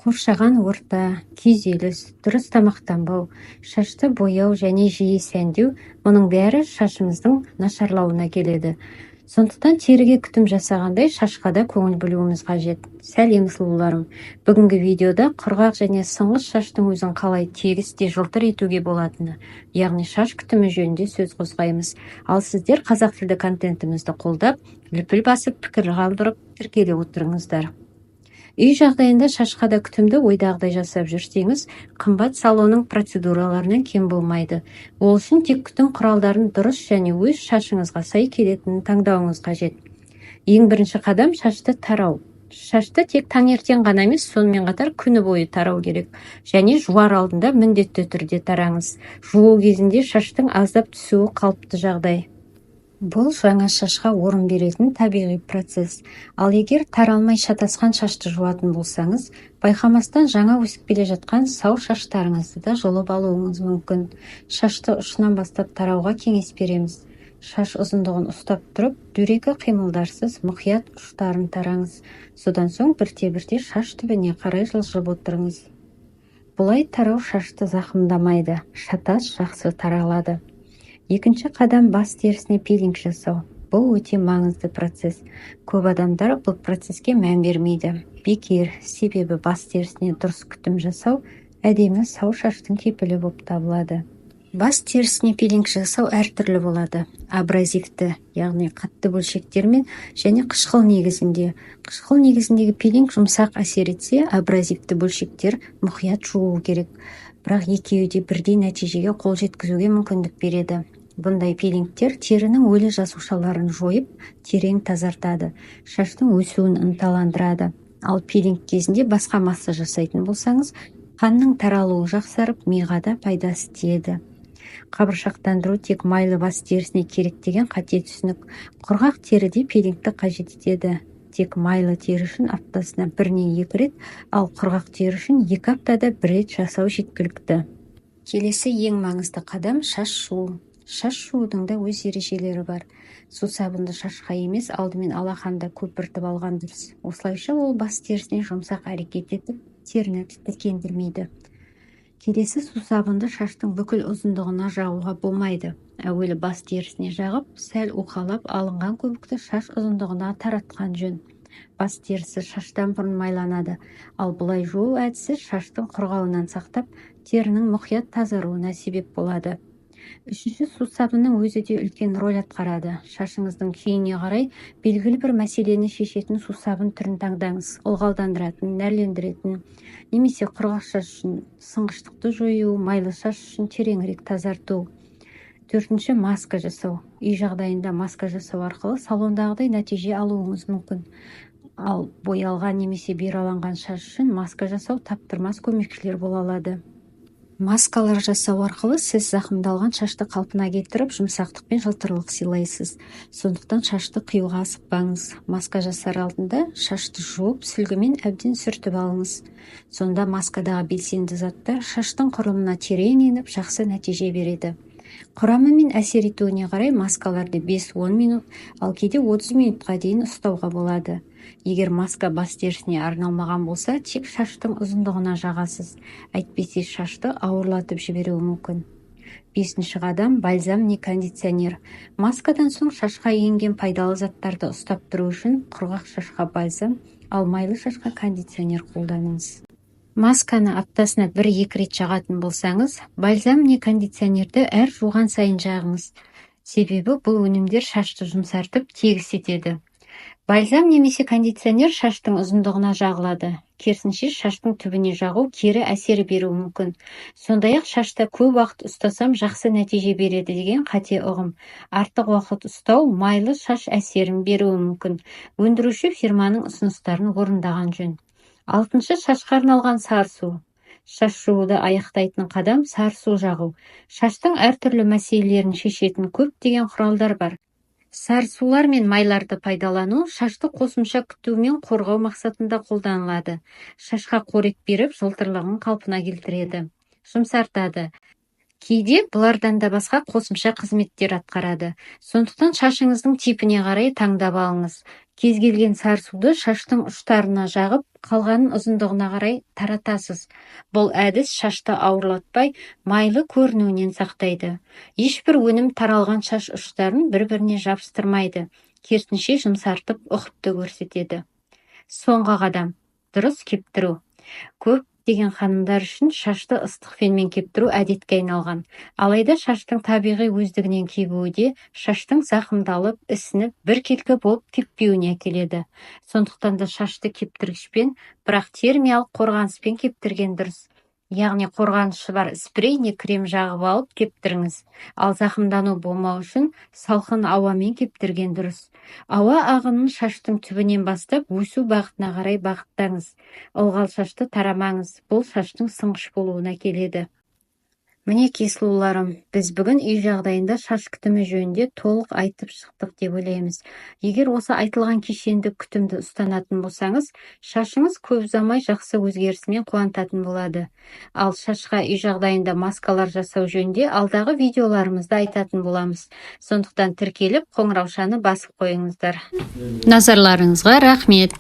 Қоршаған орта, күйзеліс, дұрыс тамақтанбау, шашты бояу және жиі сәндеу, мұның бәрі шашымыздың нашарлауына келеді. Сондықтан теріге күтім жасағандай шашқа да көңіл бөлуіміз қажет. Сәлем сұлуларым. Бүгінгі видеода құрғақ және сыңғыш шаштың өзін қалай тегіс те жылтыр етуге болатыны, яғни шаш күтімі жөнінде сөз қозғаймыз. Ал сіздер қазақ тілді контентімізді қолдап, лүпіл басып, пікір қалдырып, тіркеле отырыңыздар. Үй жағдайында шашқа да күтімді ойдағыдай жасап жүрсеңіз, қымбат салонның процедураларынан кем болмайды. Ол үшін тек күтім құралдарын дұрыс және өз шашыңызға сай келетінін таңдауыңыз қажет. Ең бірінші қадам шашты тарау. Шашты тек таңертең ғана емес, сонымен қатар күні бойы тарау керек. Және жуар алдында міндетті түрде тараңыз. Жуу кезінде шаштың аздап түсуі қалыпты жағдай. Бұл жаңа шашқа орын беретін табиғи процесс. Ал егер таралмай шатасқан шашты жуатын болсаңыз, байқамастан жаңа өсіп келе жатқан сау шаштарыңызды да жұлып алуыңыз мүмкін. Шашты ұшынан бастап тарауға кеңес береміз. Шаш ұзындығын ұстап тұрып, дөрекі қимылдарсыз мұқият ұштарын тараңыз. Содан соң бірте-бірте шаш түбіне қарай жылжып отырыңыз. Бұлай тарау шашты зақымдамайды, шатас жақсы таралады. Екінші қадам бас терісіне пилинг жасау. Бұл өте маңызды процесс. Көп адамдар бұл процеске мән бермейді. Бекер, себебі бас терісіне дұрыс күтім жасау әдемі сау шаштың кепілі болып табылады. Бас терісіне пилинг жасау әртүрлі болады. Абразивті, яғни қатты бөлшектермен және қышқыл негізінде. Қышқыл негізіндегі пилинг жұмсақ әсер етсе, абразивті бөлшектер мұқият жуу керек. Бірақ екеуі де бірдей нәтижеге қол жеткізуге мүмкіндік береді. Бұндай пилингтер терінің өлі жасушаларын жойып, терең тазартады, шаштың өсуін ынталандырады. Ал пилинг кезінде басқа массаж жасайтын болсаңыз, қанның таралуы жақсарып, миға да пайдасы тиеді. Қабыршақтандыру тек майлы бас терісіне керек деген қате түсінік. Құрғақ теріде пилингті қажет етеді. Тек майлы тері үшін аптасына 1-2 рет, ал құрғақ тері үшін 2 аптада 1 рет жасау жеткілікті. Келесі ең маңызды қадам шаш жуу. Шаш жуудың да өз ережелері бар. Су сабынды шашқа емес, алдымен алақанда көпіртіп алған дұрыс. Осылайша ол бас терісіне жұмсақ әрекет етіп, теріні тітіркендірмейді. Келесі су сабынды шаштың бүкіл ұзындығына жағуға болмайды. Әуелі бас терісіне жағып, сәл уқалап алынған көбікті шаш ұзындығына таратқан жөн. Бас терісі шаштан бұрын майланады, ал бұлай жуу әдісі шаштың құрғауынан сақтап, терінің мұқият тазаруына себеп болады. Үшінші су сабынның өзі де үлкен рөл атқарады. Шашыңыздың күйіне қарай белгілі бір мәселені шешетін су сабын түрін таңдаңыз. Ылғалдандыратын, нәрлендіретін, немесе құрғақ шаш үшін сыңғыштықты жою, майлы шаш үшін тереңірек тазарту. Төртінші маска жасау. Үй жағдайында маска жасау арқылы салондағыдай нәтиже алуыңыз мүмкін. Ал боялған немесе бираланған шаш үшін маска жасау таптырмас көмекшілер бола алады. Маскалар жасау арқылы сіз зақымдалған шашты қалпына келтіріп, жұмсақтық пен жылтырлық сыйлайсыз. Сондықтан шашты қиюға асықпаңыз. Маска жасар алдында шашты жуып, сүлгімен әбден сүртіп алыңыз. Сонда маскадағы белсенді заттар шаштың құрылымына терең еніп, жақсы нәтиже береді. Құрамы мен әсер етуіне қарай маскаларды 5-10 минут, ал кейде 30 минутқа дейін ұстауға болады. Егер маска бас терісіне арналмаған болса, тек шаштың ұзындығына жағасыз. Әйтпесе шашты ауырлатып жіберуі мүмкін. 5-ші қадам бальзам не кондиционер. Маскадан соң шашқа енген пайдалы заттарды ұстап тұру үшін құрғақ шашқа бальзам, ал майлы шашқа кондиционер қолданыңыз. Масканы аптасына 1-2 рет жағатын болсаңыз, бальзам не кондиционерді әр жуған сайын жағыңыз. Себебі бұл өнімдер шашты жұмсартып, тегіс етеді. Бальзам немесе кондиционер шаштың ұзындығына жағылады. Керісінше шаштың түбіне жағу кері әсер беруі мүмкін. Сондай-ақ шашта көп уақыт ұстасам жақсы нәтиже береді деген қате ұғым. Артық уақыт ұстау майлы шаш әсерін беруі мүмкін. Өндіруші фирманың ұсыныстарын орындаған жөн. 6-шы шашқа арналған сарысу. Шаш жууды аяқтайтын қадам сарысу жағу. Шаштың әртүрлі мәселелерін шешетін көптеген құралдар бар. Сарысулар мен майларды пайдалану шашты қосымша күту мен қорғау мақсатында қолданылады. Шашқа қорек беріп, жылтырлығын қалпына келтіреді. Жұмсартады. Кейде бұлардан да басқа қосымша қызметтер атқарады. Сондықтан шашыңыздың типіне қарай таңдап алыңыз. Кез келген сарысуды шаштың ұштарына жағып, қалғанын ұзындығына қарай таратасыз. Бұл әдіс шашты ауырлатпай, майлы көрінуінен сақтайды. Ешбір өнім таралған шаш ұштарын бір-біріне жабыстырмайды. Керісінше жұмсартып ұқыпты көрсетеді. Соңғы қадам: дұрыс кептіру. Көп деген ханымдар үшін шашты ыстық фенмен кептіру әдетке айналған. Алайда шаштың табиғи өздігінен кебуі де шаштың зақымдалып, ісініп, біркелкі болып кеппеуіне әкеледі. Сондықтан да шашты кептіргішпен, бірақ термиялық қорғаныспен кептірген дұрыс. Яғни қорғанышы бар спрей не крем жағып алып кептіріңіз. Ал зақымдану болмау үшін салқын ауамен кептірген дұрыс. Ауа ағынын шаштың түбінен бастап өсу бағытына қарай бағыттаңыз. Ылғал шашты тарамаңыз. Бұл шаштың сынғыш болуына келеді. Мінекей сұлуларым, біз бүгін үй жағдайында шаш күтімі жөнінде толық айтып шықтық деп ойлаймыз. Егер осы айтылған кешенді күтімді ұстанатын болсаңыз, шашыңыз көп ұзамай жақсы өзгерісімен қуантатын болады. Ал шашқа үй жағдайында маскалар жасау жөнінде алдағы видеоларымызда айтатын боламыз. Сондықтан тіркеліп, қоңыраушаны басып қойыңыздар. Назарларыңызға рахмет.